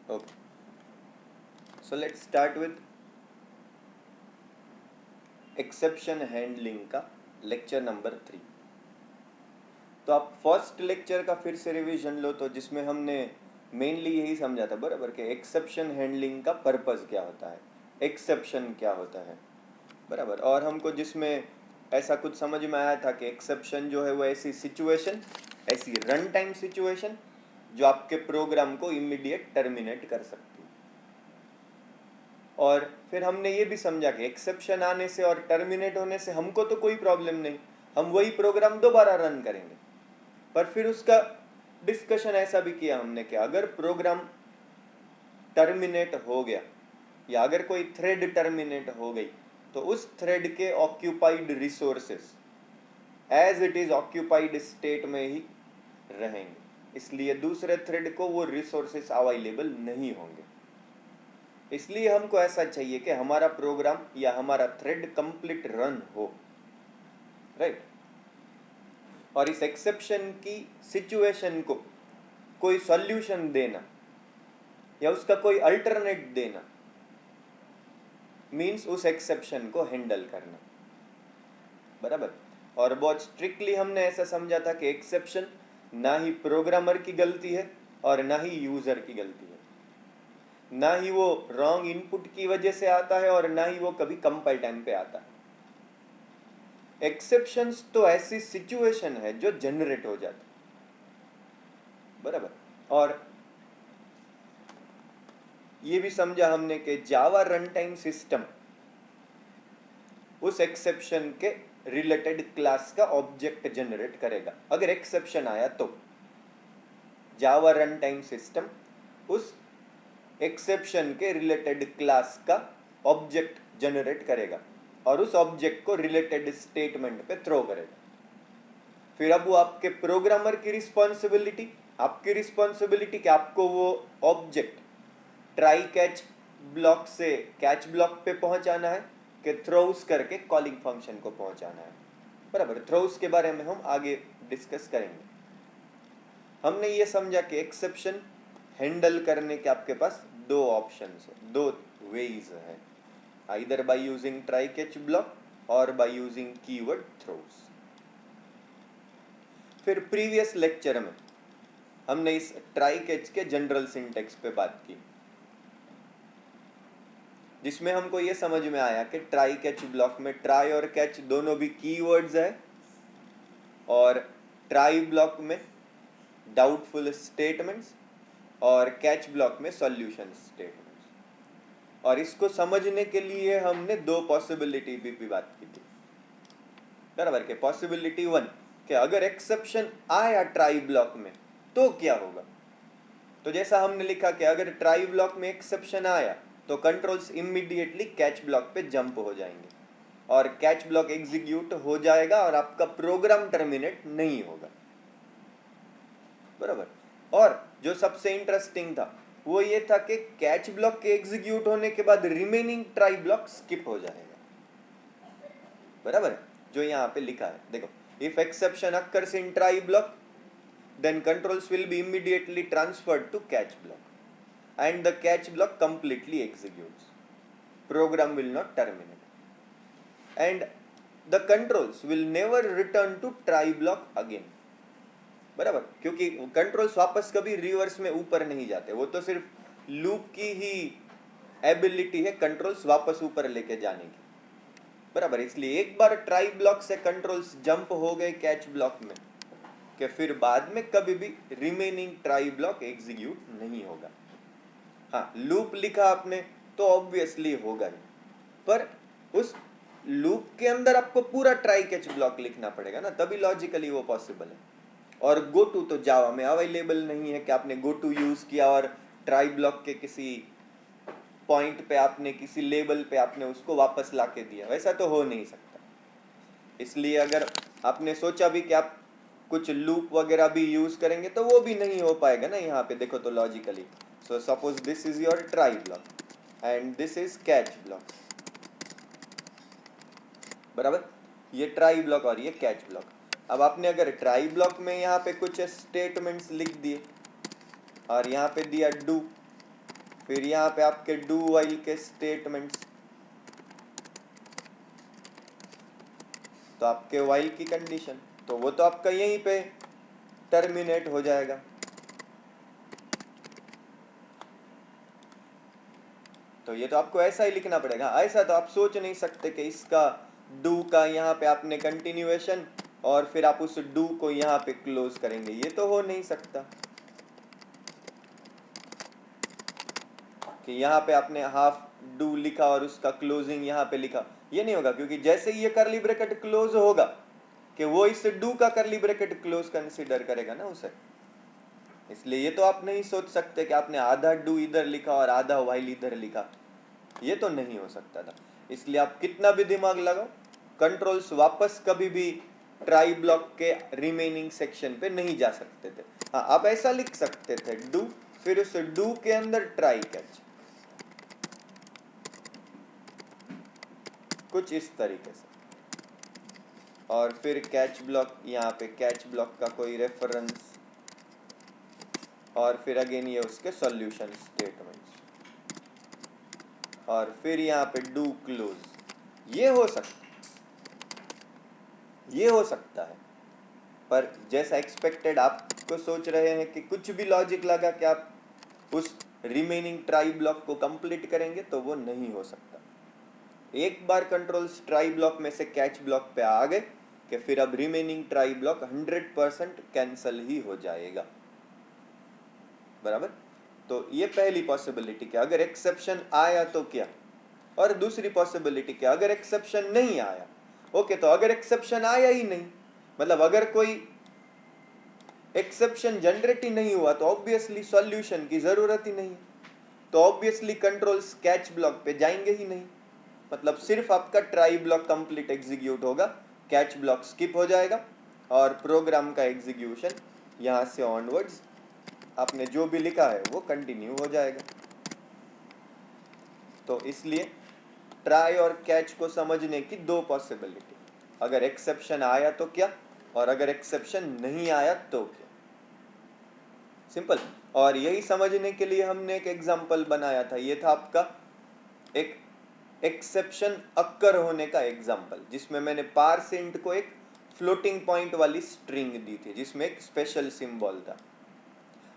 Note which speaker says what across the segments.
Speaker 1: Okay, so let's start with exception handling का lecture number 3। तो आप फर्स्ट लेक्चर का फिर से रिवीजन लो, तो जिसमें हमने मेनली यही समझा था बराबर कि एक्सेप्शन हैंडलिंग का पर्पस क्या होता है, एक्सेप्शन क्या होता है बराबर। और हमको जिसमें ऐसा कुछ समझ में आया था कि एक्सेप्शन जो है वो ऐसी सिचुएशन, ऐसी रन टाइम सिचुएशन जो आपके प्रोग्राम को इमीडिएट टर्मिनेट कर सकती है। और फिर हमने ये भी समझा कि एक्सेप्शन आने से और टर्मिनेट होने से हमको तो कोई प्रॉब्लम नहीं, हम वही प्रोग्राम दोबारा रन करेंगे। पर फिर उसका डिस्कशन ऐसा भी किया हमने कि अगर प्रोग्राम टर्मिनेट हो गया या अगर कोई थ्रेड टर्मिनेट हो गई तो उस थ्रेड के occupied resources as it is occupied state में ही रहेंगे, इसलिए दूसरे थ्रेड को वो रिसोर्सेस अवेलेबल नहीं होंगे। इसलिए हमको ऐसा चाहिए कि हमारा प्रोग्राम या हमारा थ्रेड कंप्लीट रन हो, राइट। और इस एक्सेप्शन की सिचुएशन को कोई सॉल्यूशन देना या उसका कोई अल्टरनेट देना मीन्स उस एक्सेप्शन को हैंडल करना, बराबर। और बहुत स्ट्रिक्टली हमने ऐसा समझा था कि एक्सेप्शन ना ही प्रोग्रामर की गलती है और ना ही यूजर की गलती है, ना ही वो रॉन्ग इनपुट की वजह से आता है और ना ही वो कभी कंपाइल टाइम पे आता है। एक्सेप्शंस तो ऐसी सिचुएशन है जो जनरेट हो जाती है, बराबर। और ये भी समझा हमने कि जावा रन टाइम सिस्टम उस एक्सेप्शन के रिलेटेड क्लास का ऑब्जेक्ट जनरेट करेगा अगर एक्सेप्शन आया तो। जावा रन टाइम सिस्टम उस एक्सेप्शन के रिलेटेड क्लास का ऑब्जेक्ट जनरेट करेगा और उस ऑब्जेक्ट को रिलेटेड स्टेटमेंट पे थ्रो करेगा। फिर अब वो आपके प्रोग्रामर की रिस्पॉन्सिबिलिटी, आपकी रिस्पॉन्सिबिलिटी कि आपको वो ऑब्जेक्ट ट्राई कैच ब्लॉक से कैच ब्लॉक पे पहुंचाना है कि थ्रोस करके कॉलिंग फंक्शन को पहुंचाना है, बराबर। थ्रोस के बारे में हम आगे डिस्कस करेंगे। हमने ये समझा कि एक्सेप्शन हैंडल करने के आपके पास दो ऑप्शंस है, दो वेज है, either by using try catch block और बाय यूजिंग कीवर्ड थ्रोस। फिर प्रीवियस लेक्चर में हमने इस ट्राई कैच के जनरल सिंटेक्स पे बात की, जिसमें हमको ये समझ में आया कि ट्राई कैच ब्लॉक में ट्राई और कैच दोनों भी कीवर्ड्स है और ट्राई ब्लॉक में डाउटफुल स्टेटमेंट्स और कैच ब्लॉक में सॉल्यूशन स्टेटमेंट्स। और इसको समझने के लिए हमने दो पॉसिबिलिटी भी बात की थी, बराबर। के पॉसिबिलिटी 1 कि अगर एक्सेप्शन आया ट्राई ब्लॉक में तो क्या होगा। तो जैसा हमने लिखा कि अगर ट्राई ब्लॉक में एक्सेप्शन आया तो कंट्रोल्स इमीडिएटली कैच ब्लॉक पे जंप हो जाएंगे और कैच ब्लॉक एग्जीक्यूट हो जाएगा और आपका प्रोग्राम टर्मिनेट नहीं होगा, बराबर। और जो सबसे इंटरेस्टिंग था वो ये था कि कैच ब्लॉक के एग्जीक्यूट होने के बाद रिमेनिंग ट्राई ब्लॉक स्किप हो जाएगा, बराबर। जो यहाँ पे लिखा है देखो, if exception occurs in try block then controls will be immediately transferred to catch block and the catch block completely executes, program will not terminate and the controls will never return to try block again, बराबर। क्योंकि controls वापस कभी reverse में ऊपर नहीं जाते, वो तो सिर्फ लूप की ही एबिलिटी है कंट्रोल्स वापस ऊपर लेके जाने की, बराबर। इसलिए एक बार ट्राई ब्लॉक से कंट्रोल्स जंप हो गए कैच ब्लॉक में कि फिर बाद में कभी भी रिमेनिंग ट्राई ब्लॉक एग्जीक्यूट नहीं होगा। हाँ, लूप लिखा आपने तो ऑब्वियसली होगा ही, पर उस लूप के अंदर आपको पूरा ट्राई कैच ब्लॉक लिखना पड़ेगा ना, तभी लॉजिकली वो पॉसिबल है। और गो टू तो जावा में अवेलेबल नहीं है कि आपने गो टू यूज किया और ट्राई ब्लॉक के किसी पॉइंट पे आपने किसी लेबल पे आपने उसको वापस ला के दिया, वैसा तो हो नहीं सकता। इसलिए अगर आपने सोचा भी कि आप कुछ लूप वगैरह भी यूज करेंगे तो वो भी नहीं हो पाएगा ना। यहाँ पे देखो तो logically, so suppose this is your try block and this is catch block, बराबर। ये ट्राई ब्लॉक और ये कैच ब्लॉक। अब आपने अगर ट्राई ब्लॉक में यहाँ पे कुछ स्टेटमेंट्स लिख दिए और यहाँ पे दिया डू, फिर यहाँ पे आपके डू व्हाइल के स्टेटमेंट्स, तो आपके व्हाइल की कंडीशन, तो वो तो आपका यहीं पे टर्मिनेट हो जाएगा। तो ये तो आपको ऐसा ही लिखना पड़ेगा, ऐसा तो आप सोच नहीं सकते कि इसका डू का यहाँ पे आपने कंटिन्यूएशन और फिर आप उस डू को यहाँ पे क्लोज करेंगे, ये तो हो नहीं सकता कि यहाँ पे आपने हाफ डू लिखा और उसका क्लोजिंग यहाँ पे लिखा, ये नहीं होगा, क्योंकि जैसे ही ये करली ब्रैकेट क्लोज होगा कि वो इस डू का करली ब्रैकेट क्लोज कंसीडर करेगा ना उसे, इसलिए ये तो आप नहीं सोच सकते कि आपने आधा डू इधर लिखा और आधा व्हाइल इधर लिखा, ये तो नहीं हो सकता था। इसलिए आप कितना भी दिमाग लगाओ, कंट्रोल्स वापस कभी भी ट्राई ब्लॉक के रिमेनिंग सेक्शन पे नहीं जा सकते थे। हाँ, आप ऐसा लिख सकते थे डू, फिर उस डू के अंदर ट्राई कैच, कुछ इस तरीके से, और फिर कैच ब्लॉक, यहाँ पे कैच ब्लॉक का कोई रेफरेंस, और फिर अगेन ये उसके सॉल्यूशन स्टेटमेंट्स, और फिर यहाँ पे डू क्लोज। ये हो सकता है, पर जैसा एक्सपेक्टेड आपको सोच रहे हैं कि कुछ भी लॉजिक लगा कि आप उस रिमेनिंग ट्राई ब्लॉक को कंप्लीट करेंगे, तो वो नहीं हो सकता। एक बार कंट्रोल्स ट्राई ब्लॉक में से कैच ब्लॉक पे आ गए कि फिर अब रिमेनिंग ट्राई ब्लॉक 100% कैंसल ही हो जाएगा, बराबर। तो ये पहली पॉसिबिलिटी कि अगर एक्सेप्शन आया तो क्या, और दूसरी पॉसिबिलिटी कि अगर एक्सेप्शन नहीं आया, ओके, तो अगर एक्सेप्शन आया ही नहीं, मतलब अगर कोई एक्सेप्शन जनरेट ही नहीं हुआ, तो ऑब्वियसली सॉल्यूशन की जरूरत ही नहीं, तो ऑब्वियसली कंट्रोल्स कैच ब्लॉक पे जाएंगे ही नहीं, मतलब सिर्फ आपका ट्राई ब्लॉक कंप्लीट एग्जीक्यूट होगा, कैच ब्लॉक स्किप हो जाएगा और प्रोग्राम का एग्जीक्यूशन यहां से ऑनवर्ड्स आपने जो भी लिखा है वो कंटिन्यू हो जाएगा। तो इसलिए ट्राई और कैच को समझने की दो पॉसिबिलिटी, अगर एक्सेप्शन आया तो क्या, और अगर एक्सेप्शन नहीं आया तो क्या, सिंपल। और यही समझने के लिए हमने एक एग्जांपल बनाया था, ये था आपका एक एक्सेप्शन अक्कर होने का एग्जांपल, जिसमें मैंने पारसेंट को एक फ्लोटिंग पॉइंट वाली स्ट्रिंग दी थी जिसमें एक स्पेशल सिंबल था।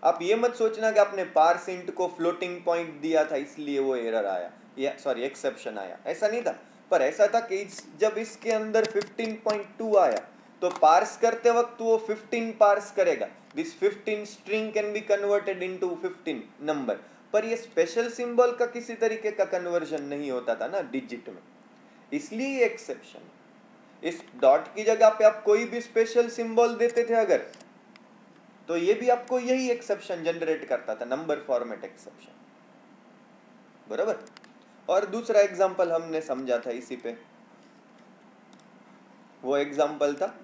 Speaker 1: आप ये मत सोचना कि आपने पारसेंट को फ्लोटिंग पॉइंट दिया था इसलिए वो एरर आया, या सॉरी एक्सेप्शन आया, ऐसा नहीं था। पर ऐसा था कि जब इसके अंदर 15.2 आया तो पार्स करते वक्त वो 15 पार्स करेगा, this 15 string can be converted into 15 number, पर ये स्पेशल सिंबल का किसी तरीके का कन्वर्जन नहीं होता था ना डिजिट में, इसलिए एक्सेप्शन। इस डॉट की जगह पे आप कोई भी स्पेशल सिंबल देते थे अगर, तो ये भी आपको यही एक्सेप्शन जनरेट करता था, नंबर फॉर्मेट एक्सेप्शन, बराबर। और दूसरा एग्जांपल हमने समझा था इसी पे, वो एग्जांपल था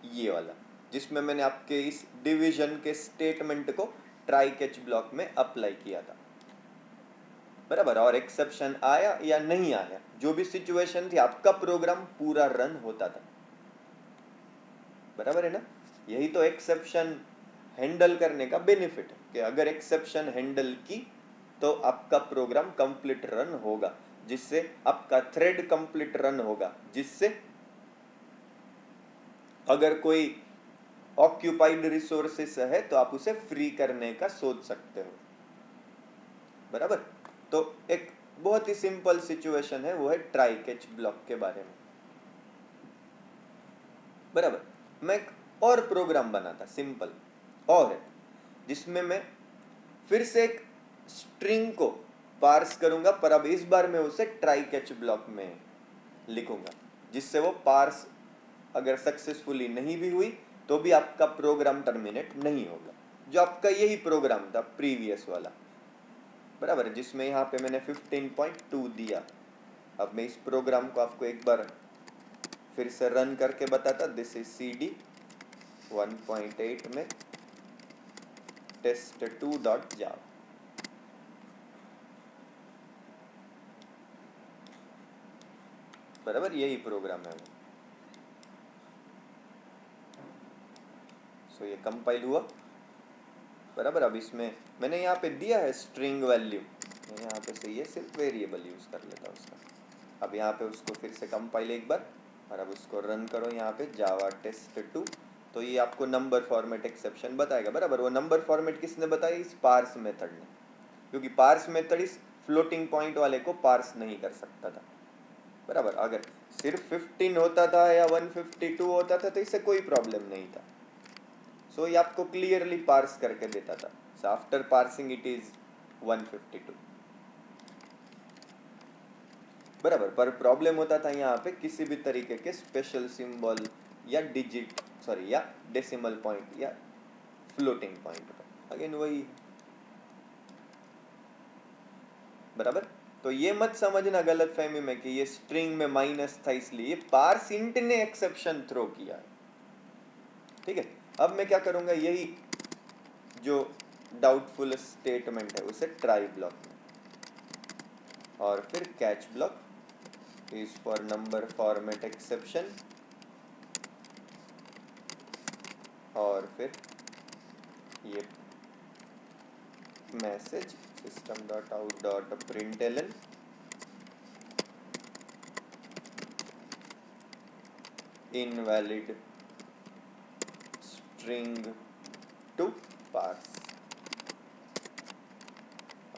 Speaker 1: ये वाला, जिसमें मैंने आपके इस डिवीजन के स्टेटमेंट को ट्राई कैच ब्लॉक में अप्लाई किया था, बराबर। और एक्सेप्शन आया या नहीं आया, जो भी सिचुएशन थी, आपका प्रोग्राम पूरा रन होता था, बराबर है ना। यही तो एक्सेप्शन हैंडल करने का बेनिफिट है कि अगर एक्सेप्शन हैंडल की तो आपका प्रोग्राम कंप्लीट रन होगा, जिससे आपका थ्रेड कंप्लीट रन होगा, जिससे अगर कोई ऑक्यूपाइड रिसोर्सेस है तो आप उसे फ्री करने का सोच सकते हो, बराबर। तो एक बहुत ही सिंपल सिचुएशन है, वो है ट्राई कैच ब्लॉक के बारे में, बराबर। मैं एक और प्रोग्राम बना था सिंपल, और है जिसमें मैं फिर से एक स्ट्रिंग को पार्स करूंगा, पर अब इस बार मैं उसे ट्राई कैच ब्लॉक में लिखूंगा, जिससे वो पार्स अगर सक्सेसफुली नहीं भी हुई तो भी आपका प्रोग्राम टर्मिनेट नहीं होगा, जो आपका यही प्रोग्राम था प्रीवियस वाला, बराबर, जिसमें यहाँ पे मैंने 15.2 दिया। अब मैं इस प्रोग्राम को आपको एक बार फिर से रन करके बताता, दिस इज CD 1.8 में test2.java, बराबर, यही प्रोग्राम है। सो ये कंपाइल हुआ बराबर। अब इसमें मैंने यहाँ पे दिया है स्ट्रिंग वैल्यू, मैं यहाँ पे से ये सिर्फ वेरिएबल यूज कर लेता हूँ उसका। अब यहाँ पे उसको फिर से कंपाइल एक बार, और अब उसको रन करो यहाँ पे जावा टेस्ट 2, तो ये आपको नंबर फॉर्मेट एक्सेप्शन बताएगा। बराबर, वो नंबर फॉर्मेट किसने बताया? इस पार्स मेथड ने, क्योंकि पार्स मेथड इस फ्लोटिंग पॉइंट वाले को पार्स नहीं कर सकता था। बराबर, अगर सिर्फ 15 होता था या 152 होता था तो इससे कोई प्रॉब्लम नहीं था। सो ये आपको क्लियरली पार्स करके देता था। So after parsing it is 152। बराबर, पर प्रॉब्लम होता था यहाँ पे किसी भी तरीके के स्पेशल सिंबल या डिजिट सॉरी या डेसिमल पॉइंट या फ्लोटिंग पॉइंट पर। अगेन वही, बराबर। तो ये मत समझना गलत फहमी में कि ये स्ट्रिंग में माइनस था इसलिए, पार्स इंट ने एक्सेप्शन थ्रो किया है। ठीक है, अब मैं क्या करूंगा, यही जो डाउटफुल स्टेटमेंट है उसे ट्राई ब्लॉक में, और फिर catch block is for number format exception, और फिर ये message system.out.println invalid string to parse,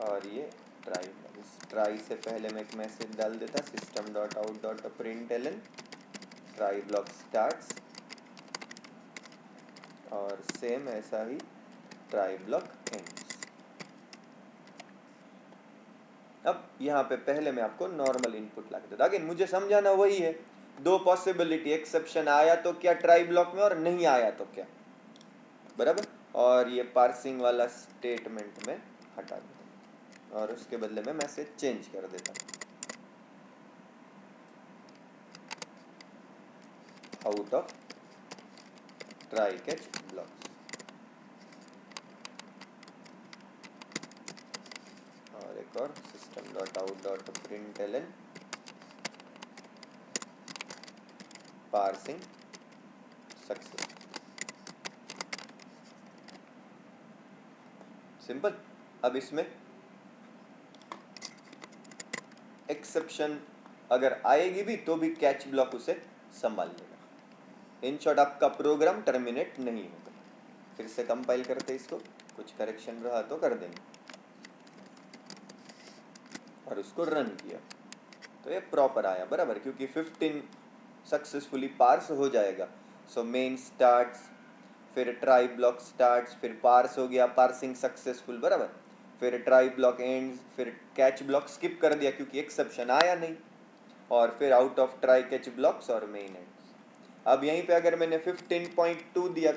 Speaker 1: और ये ट्राई, इस ट्राई से पहले मैं एक मैसेज डाल देता system.out.println ट्राई ब्लॉक स्टार्ट्स, और सेम ऐसा ही ट्राई ब्लॉक एंड्स। अब यहाँ पे पहले मैं आपको नॉर्मल इनपुट ला के देता, अगेन मुझे समझाना वही है, दो पॉसिबिलिटी, एक्सेप्शन आया तो क्या ट्राई ब्लॉक में, और नहीं आया तो क्या। बराबर, और ये पार्सिंग वाला स्टेटमेंट में हटा देता और उसके बदले में मैसेज चेंज कर देता, out of try catch blocks, और एक और system.out.println पार्सिंग सक्सेस। सिंपल। अब इसमें एक्सेप्शन अगर आएगी भी तो भी कैच ब्लॉक उसे संभाल लेगा। इन शॉर्ट आपका प्रोग्राम टर्मिनेट नहीं होगा। फिर से कंपाइल करते इसको, कुछ करेक्शन रहा तो कर देंगे, और उसको रन किया तो ये प्रॉपर आया। बराबर, क्योंकि 15 सक्सेसफुली पार्स हो जाएगा। सो मेन स्टार्ट्स, फिर ट्राई ब्लॉक स्टार्ट्स, फिर पार्स हो गया, पार्सिंग सक्सेसफुल। बराबर, फिर ट्राई ब्लॉक एंड्स, फिर कैच ब्लॉक स्किप कर दिया क्योंकि एक्सेप्शन आया नहीं, और फिर out of try catch blocks और मेन एंड्स। अब यहीं पे अगर मैंने 15.2 दिया,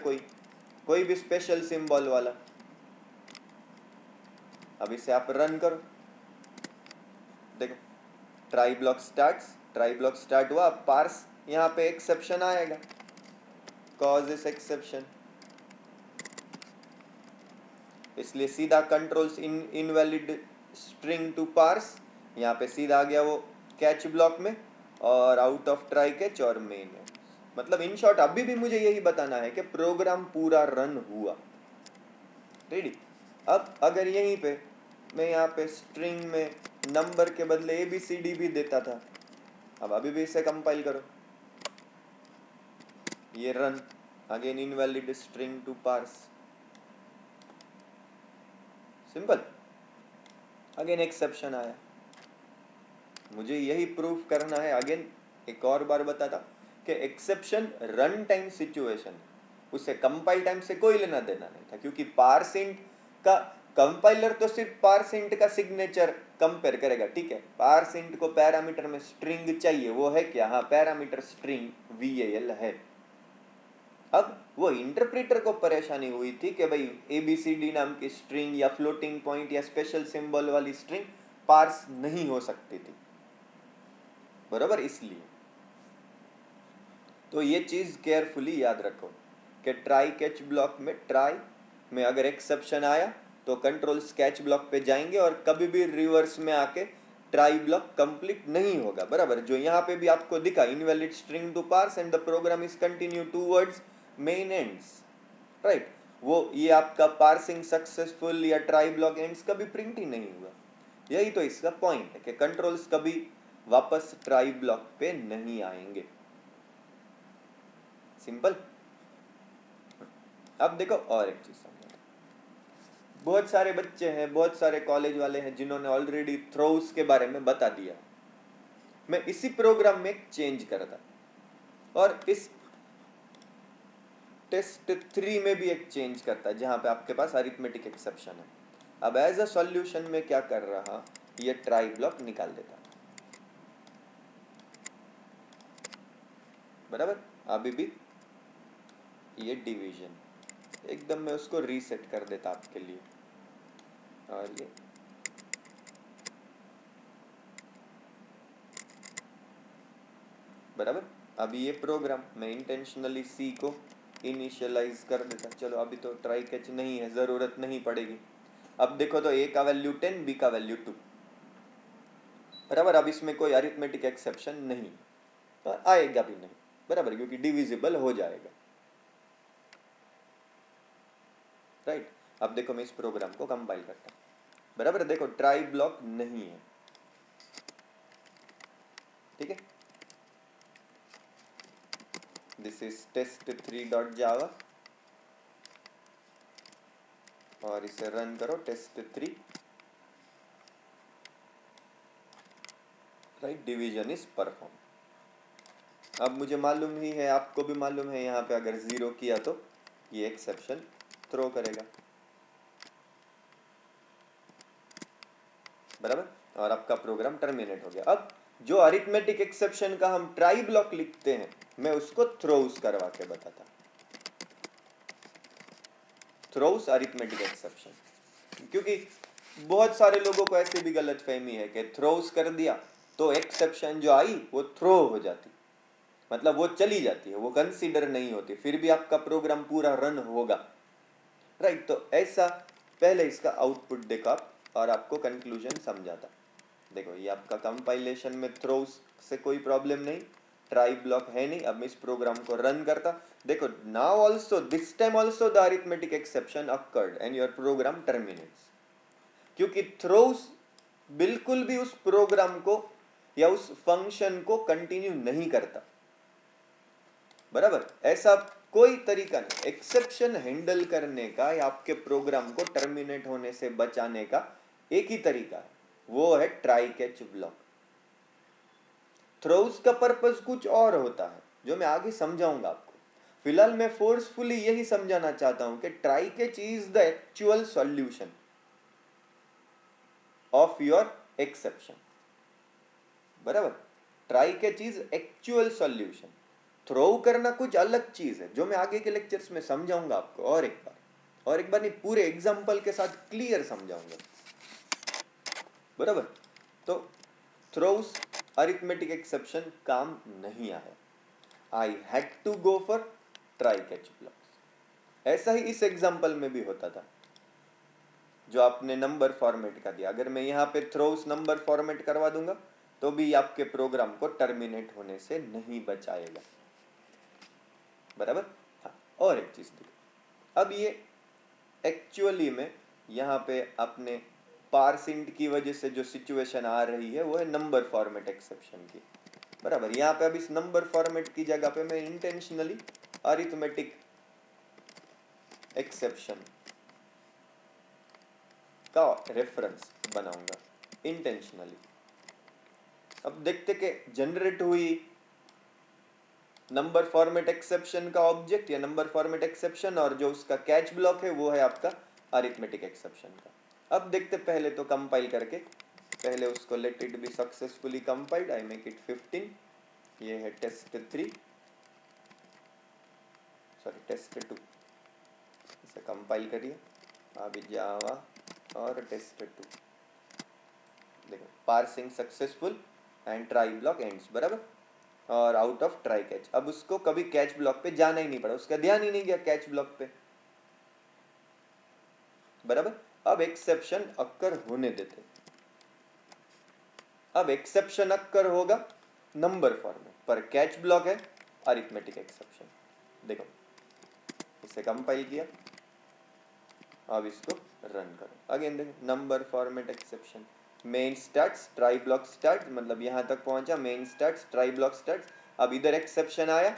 Speaker 1: कोई भी स्पेशल सिंबल वाला, अब इसे आप रन करो, देखो ट्राई ब्लॉक स्टार्ट हुआ, पार्स यहाँ पे एक्सेप्शन आएगा, कॉजेस एक्सेप्शन, इसलिए सीधा controls invalid string to parse, यहाँ पे सीधा आ गया वो कैच ब्लॉक में, और आउट ऑफ ट्राई कैच और मेन है। मतलब इन शॉर्ट अभी भी मुझे यही बताना है कि प्रोग्राम पूरा रन हुआ। रेडी। अब अगर यहीं पे मैं यहाँ पे स्ट्रिंग में नंबर के बदले ABCD भी देता था, अब अभी भी इसे कंपाइल करो, ये run, again invalid string to parse, simple, again exception आया। मुझे यही प्रूफ करना है, अगेन एक और बार बताता कि एक्सेप्शन रन टाइम सिचुएशन, उसे कंपाइल टाइम से कोई लेना देना नहीं था, क्योंकि पार्सिंट का कंपाइलर तो सिर्फ पार्सिंट का सिग्नेचर कंपेयर करेगा। ठीक है, पार्सिंट को पैरामीटर में स्ट्रिंग चाहिए, वो है क्या? हाँ, पैरामीटर स्ट्रिंग VAL है। अब वो इंटरप्रेटर को परेशानी हुई थी कि भाई ABCD नाम की स्ट्रिंग या फ्लोटिंग पॉइंट या स्पेशल सिंबल वाली स्ट्रिंग पार्स नहीं हो सकती थी। बराबर, इसलिए तो ये चीज केयरफुली याद रखो कि ट्राई कैच ब्लॉक में, ट्राई में अगर एक्सेप्शन आया तो कंट्रोल कैच ब्लॉक पे जाएंगे और कभी भी रिवर्स में आके ट्राई ब्लॉक कंप्लीट नहीं होगा। बराबर, जो यहाँ पे भी आपको दिखा, invalid string to parse and the program is continue towards main ends, right. वो ये आपका पार्सिंग सक्सेसफुल या ट्राई ब्लॉक एंड्स कभी प्रिंट ही नहीं हुआ। यही तो इसका पॉइंट है कि कंट्रोल्स कभी वापस ट्राई ब्लॉक पे नहीं आएंगे। सिंपल। अब देखो और एक चीज समझो, बहुत सारे बच्चे हैं, बहुत सारे कॉलेज वाले हैं जिन्होंने ऑलरेडी थ्रोस के बारे में बता दिया। मैं इसी प्रोग्राम में चेंज करता और इस टेस्ट 3 में भी एक चेंज करता है जहां पे आपके पास अरिथमेटिक एक्सेप्शन है। अब एज अ सॉल्यूशन में क्या कर रहा, ये ट्राई ब्लॉक निकाल देता, बराबर। अभी भी ये डिवीजन एकदम मैं उसको रीसेट कर देता आपके लिए, और ये बराबर। अभी ये प्रोग्राम मैं इंटेंशनली सी को इनिशियलाइज कर देता। चलो अभी तो ट्राई कैच नहीं है, जरूरत नहीं पड़ेगी। अब देखो तो ए का वैल्यू 10, बी का वैल्यू 2, बराबर। अब इसमें कोई अरिथमेटिक एक्सेप्शन नहीं तो आएगा भी नहीं, बराबर, क्योंकि डिविजिबल हो जाएगा, राइट। अब देखो मैं इस प्रोग्राम को कंपाइल करता हूं, बराबर। देखो ट्राई ब्लॉक नहीं है, ठीक है। दिस इज test3.java और इसे रन करो test3, right. Division is perform. अब मुझे मालूम ही है, आपको भी मालूम है, यहाँ पे अगर 0 किया तो ये एक्सेप्शन थ्रो करेगा, बराबर। और आपका प्रोग्राम टर्मिनेट हो गया। अब जो अरिथमेटिक एक्सेप्शन का हम ट्राई ब्लॉक लिखते हैं, मैं उसको थ्रोस करवा के बताता। थ्रोस अरिथमेटिक एक्सेप्शन, क्योंकि बहुत सारे लोगों को ऐसे भी गलत फहमी है कि थ्रोस कर दिया तो एक्सेप्शन जो आई वो थ्रो हो जाती, मतलब वो चली जाती है, वो कंसीडर नहीं होती, फिर भी आपका प्रोग्राम पूरा रन होगा, राइट। तो ऐसा पहले इसका आउटपुट देखो आप और आपको कंक्लूजन समझाता। देखो ये आपका कंपाइलेशन में थ्रोस से कोई प्रॉब्लम नहीं, ट्राई ब्लॉक है नहीं। अब मैं इस प्रोग्राम को रन करता, देखो now also this time also the arithmetic exception occurred and your program terminates, क्योंकि थ्रोस बिल्कुल भी उस प्रोग्राम को या उस फंक्शन को कंटिन्यू नहीं करता, बराबर। ऐसा कोई तरीका नहीं एक्सेप्शन हैंडल करने का या आपके प्रोग्राम को टर्मिनेट होने से बचाने का, एक ही तरीका है, वो है ट्राई कैच ब्लॉक। थ्रोस का पर्पस कुछ और होता है जो मैं आगे समझाऊंगा आपको। फिलहाल मैं फोर्सफुली यही समझाना चाहता हूं कि try catch is the actual solution of your exception, बराबर। Try catch is actual solution, throw करना कुछ अलग चीज है जो मैं आगे के लेक्चर्स में समझाऊंगा आपको, और एक बार नहीं, पूरे एग्जांपल के साथ क्लियर समझाऊंगा, बराबर। तो थ्रोस अरिथमेटिक एक्सेप्शन काम नहीं आया, I had to go for try catch blocks. ऐसा ही इस एग्जांपल में भी होता था जो आपने नंबर फॉर्मेट का दिया। अगर मैं यहाँ पे थ्रोस नंबर फॉर्मेट करवा दूंगा तो भी आपके प्रोग्राम को टर्मिनेट होने से नहीं बचाएगा, बराबर। हाँ, और एक चीज देखो, अब ये एक्चुअली में यहाँ पे अपने पार्सिंट की वजह से जो सिचुएशन आ रही है वो है नंबर फॉर्मेट एक्सेप्शन की, बराबर। यहाँ पे अब इस नंबर फॉर्मेट की जगह पे मैं इंटेंशनली अरिथमेटिक एक्सेप्शन का रेफरेंस बनाऊंगा इंटेंशनली। अब देखते कि जनरेट हुई नंबर फॉर्मेट एक्सेप्शन का ऑब्जेक्ट या नंबर फॉर्मेट एक्सेप्शन, और जो उसका कैच ब्लॉक है वो है आपका अरिथमेटिक एक्सेप्शन का। अब देखते पहले तो कंपाइल करके, पहले उसको let it be successfully compiled, I make it 15, ये है test3, सॉरी test2, इसे कंपाइल करिए। अभी जावा और test2, देखो parsing successful and try block ends, बराबर, और आउट ऑफ ट्राई कैच। अब उसको कभी कैच ब्लॉक पे जाना ही नहीं पड़ा, उसका ध्यान ही नहीं गया कैच ब्लॉक पे, बराबर। अब एक्सेप्शन अक्कर होने देते, अब एक्सेप्शन अक्कर होगा नंबर फॉर्मेट पर, कैच ब्लॉक है अरिथमेटिक एक्सेप्शन। देखो इसे कंपाइल किया, अब इसको रन करो। अगेन देखो number format exception, main starts try block start, मतलब यहाँ तक पहुंचा, main starts try block starts. अब इधर एक्सेप्शन आया,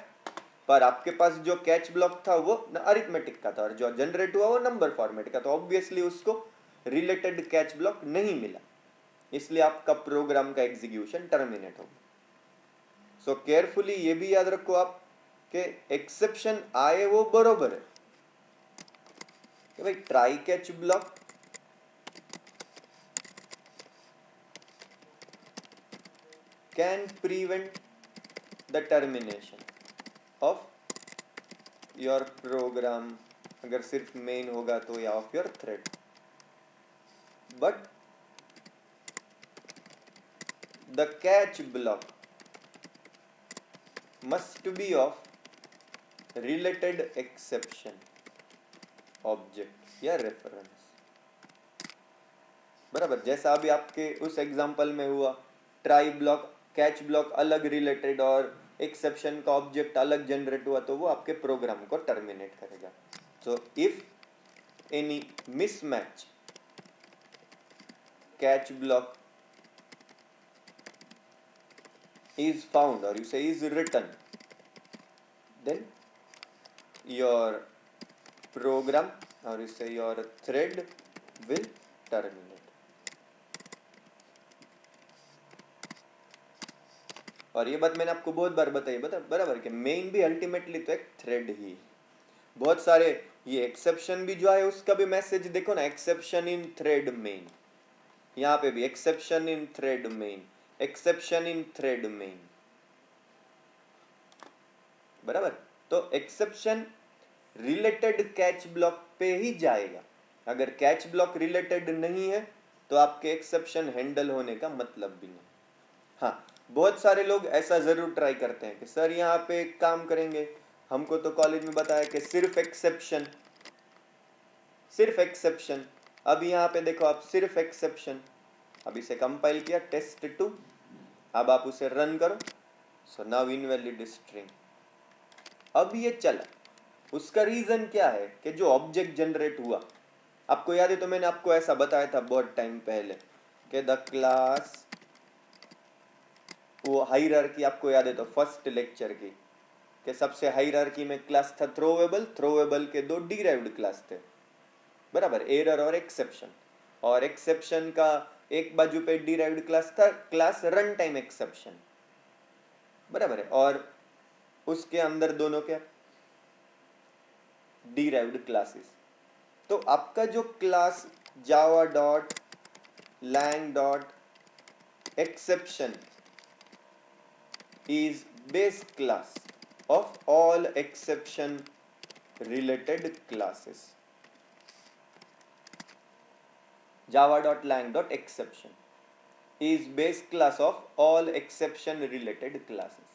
Speaker 1: पर आपके पास जो कैच ब्लॉक था वो अरिथमेटिक का था और जो जनरेट हुआ वो नंबर फॉर्मेट का, तो ऑब्वियसली उसको रिलेटेड कैच ब्लॉक नहीं मिला, इसलिए आपका प्रोग्राम का एग्जीक्यूशन टर्मिनेट हो गया। सो केयरफुली ये भी याद रखो आप कि एक्सेप्शन आए वो बरोबर है कि भाई try catch block can prevent the termination of your program, अगर सिर्फ मेन होगा तो, या of your thread, but the catch block must be of related exception object या रेफरेंस। बराबर, जैसा अभी आपके उस एग्जांपल में हुआ, ट्राई ब्लॉक कैच ब्लॉक अलग रिलेटेड और एक्सेप्शन का ऑब्जेक्ट अलग जनरेट हुआ, तो वो आपके प्रोग्राम को टर्मिनेट करेगा। So if any mismatch catch block is found or you say is written, then your program or you say your thread will terminate। और ये बात मैंने आपको बहुत बार बताई, बराबर, कि मेन भी अल्टीमेटली तो एक थ्रेड ही, बहुत सारे ये एक्सेप्शन भी जो है उसका भी मैसेज देखो ना, एक्सेप्शन इन थ्रेड मेन, यहाँ पे भी exception in thread main, exception in thread main, बराबर। तो एक्सेप्शन रिलेटेड कैच ब्लॉक पे ही जाएगा, अगर कैच ब्लॉक रिलेटेड नहीं है तो आपके एक्सेप्शन हैंडल होने का मतलब भी नहीं। हाँ, बहुत सारे लोग ऐसा जरूर ट्राई करते हैं कि सर यहाँ पे एक काम करेंगे, हमको तो कॉलेज में बताया कि सिर्फ एक्सेप्शन, सिर्फ एक्सेप्शन। अब यहाँ पे देखो आप, सिर्फ एक्सेप्शन, अब इसे कंपाइल किया test2, अब आप उसे रन करो, सो नाउ इनवैलिड स्ट्रिंग। अब ये चला, उसका रीजन क्या है कि जो ऑब्जेक्ट जनरेट हुआ, आपको याद है तो मैंने आपको ऐसा बताया था बहुत टाइम पहले कि द क्लास, वो हायरार्की आपको याद है तो फर्स्ट लेक्चर की, कि सबसे हायरार्की में क्लास था थ्रोवेबल, थ्रोवेबल के दो डिराइव्ड क्लास थे, बराबर, एरर और एक्सेप्शन, और एक्सेप्शन का एक बाजू पे डिराइव्ड क्लास था क्लास रन टाइम एक्सेप्शन, बराबर है, और उसके अंदर दोनों क्या डिराइव्ड क्लासेस। तो आपका जो class Java dot lang dot exception is base class of all exception related classes, java.lang.exception is base class of all exception related classes,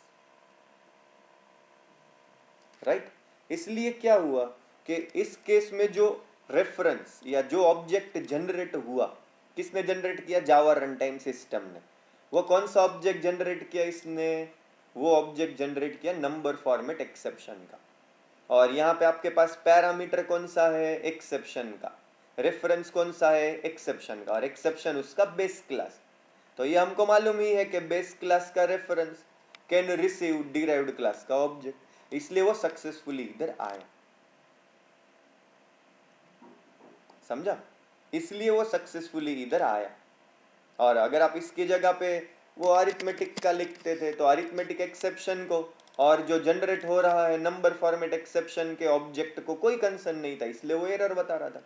Speaker 1: right? इसलिए क्या हुआ कि इस केस में जो रेफरेंस या जो ऑब्जेक्ट जनरेट हुआ, किसने जनरेट किया? जावा रन टाइम सिस्टम ने। वो कौन सा ऑब्जेक्ट जनरेट किया इसने? वो ऑब्जेक्ट जनरेट किया नंबर फॉर्मेट एक्सेप्शन का, और यहाँ पे आपके पास पैरामीटर कौन सा है? एक्सेप्शन का। रेफरेंस कौन सा है? एक्सेप्शन का, और एक्सेप्शन उसका बेस क्लास। तो ये हमको मालूम ही है कि बेस क्लास का reference can receive derived class का ऑब्जेक्ट, इसलिए वो सक्सेसफुली इधर आया, समझा? इसलिए वो सक्सेसफुली इधर आया। और अगर आप इसकी जगह पे वो अरिथमेटिक का लिखते थे तो अरिथमेटिक एक्सेप्शन को और जो जनरेट हो रहा है नंबर फॉर्मेट एक्सेप्शन के ऑब्जेक्ट को कोई कंसर्न नहीं था, इसलिए वो एरर बता रहा था,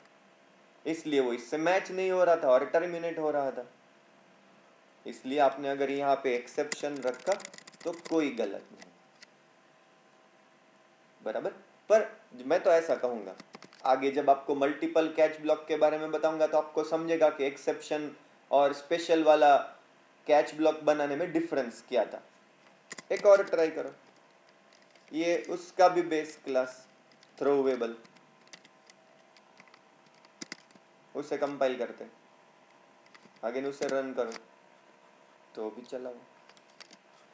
Speaker 1: इसलिए वो इससे मैच नहीं हो रहा था और टर्मिनेट हो रहा था। इसलिए आपने अगर यहाँ पे एक्सेप्शन रखा तो कोई गलत नहीं, बराबर। पर मैं तो ऐसा कहूंगा, आगे जब आपको मल्टीपल कैच ब्लॉक के बारे में बताऊंगा तो आपको समझेगा कि एक्सेप्शन और स्पेशल वाला कैच ब्लॉक बनाने में डिफरेंस क्या था। एक और ट्राई करो, ये उसका भी बेस क्लास थ्रोवेबल, उसे कंपाइल करते, अगेन उसे रन करो तो भी चला।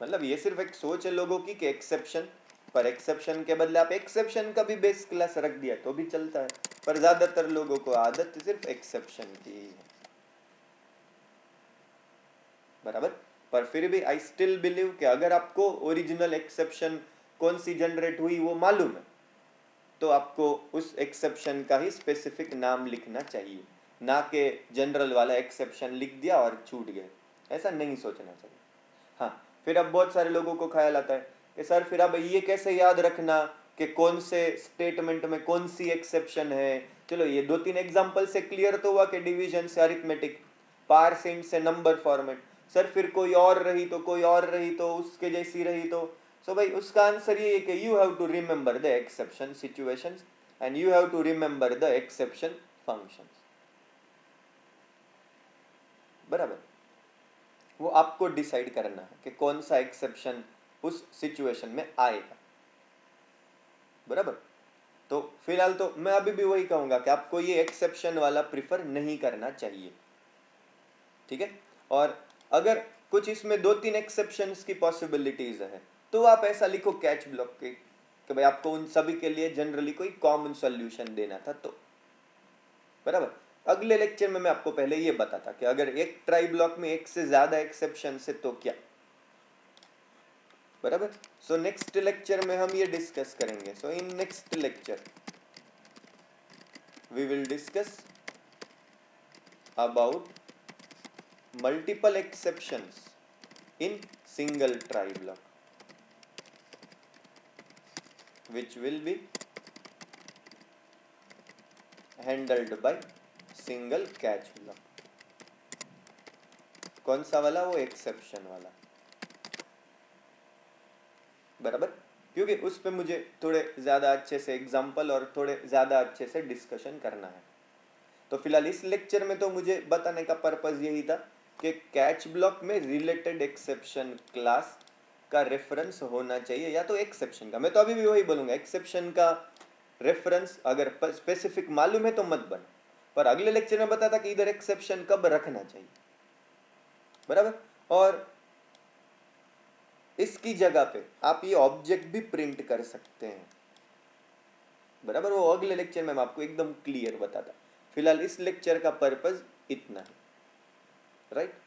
Speaker 1: मतलब ये सिर्फ एक सोच है लोगों की कि एक्सेप्शन, पर एक्सेप्शन के बदले आप एक्सेप्शन का भी बेस क्लास रख दिया तो भी चलता है। पर ज्यादातर लोगों को आदत सिर्फ एक्सेप्शन की है, बराबर। पर फिर भी आई स्टिल बिलीव कि अगर आपको ओरिजिनल एक्सेप्शन कौन सी जनरेट हुई वो मालूम है तो आपको उस एक्सेप्शन का ही स्पेसिफिक नाम लिखना चाहिए, ना कि जनरल वाला एक्सेप्शन लिख दिया और छूट गए, ऐसा नहीं सोचना चाहिए। हाँ, फिर अब बहुत सारे लोगों को ख्याल आता है कि सर फिर अब ये कैसे याद रखना कि कौन से स्टेटमेंट में कौन सी एक्सेप्शन है। चलो ये 2-3 एग्जांपल से क्लियर तो हुआ कि डिवीजन से अरिथमेटिक, पार्सेंट से नंबर फॉर्मेट। सर फिर कोई और रही तो, कोई और रही तो, उसके जैसी रही तो। सो भाई उसका आंसर ये है कि you have to remember the exception situations and you have to remember the exception functions, बराबर। वो आपको डिसाइड करना है कि कौन सा एक्सेप्शन उस सिचुएशन में आएगा, बराबर। तो फिलहाल तो मैं अभी भी वही कहूंगा कि आपको ये एक्सेप्शन वाला प्रिफर नहीं करना चाहिए, ठीक है। और अगर कुछ इसमें 2-3 एक्सेप्शंस की पॉसिबिलिटीज है तो आप ऐसा लिखो कैच ब्लॉक के कि भाई आपको उन सभी के लिए जनरली कोई कॉमन सॉल्यूशन देना था, तो बराबर। अगले लेक्चर में मैं आपको पहले ये बताता कि अगर एक ट्राई ब्लॉक में एक से ज्यादा एक्सेप्शन है तो क्या, बराबर। सो नेक्स्ट लेक्चर में हम ये डिस्कस करेंगे। So in next lecture we will discuss about multiple exceptions in single try block which will be handled by single catch block। कौन सा वाला? वो एक्सेप्शन वाला, बराबर। क्योंकि उस पे मुझे थोड़े ज़्यादा अच्छे से एग्जाम्पल और थोड़े ज़्यादा अच्छे से डिस्कशन करना है। तो फिलहाल इस लेक्चर में तो मुझे बताने का पर्पज़ यही था कि कैच ब्लॉक में रिलेटेड एक्सेप्शन क्लास का रेफरेंस होना चाहिए, या तो एक्सेप्शन का, मैं तो अभी भी वही बोलूँगा, एक्सेप्शन का रेफरेंस अगर स्पेसिफिक मालूम है तो मत बन, पर अगले लेक्चर में बताता कि इधर एक्सेप्शन कब रखना चाहिए, बराबर। और इसकी जगह पे आप ये ऑब्जेक्ट भी प्रिंट कर सकते हैं, बराबर। वो अगले लेक्चर में मैं आपको एकदम क्लियर बताता। फिलहाल इस लेक्चर का पर्पज इतना है, राइट।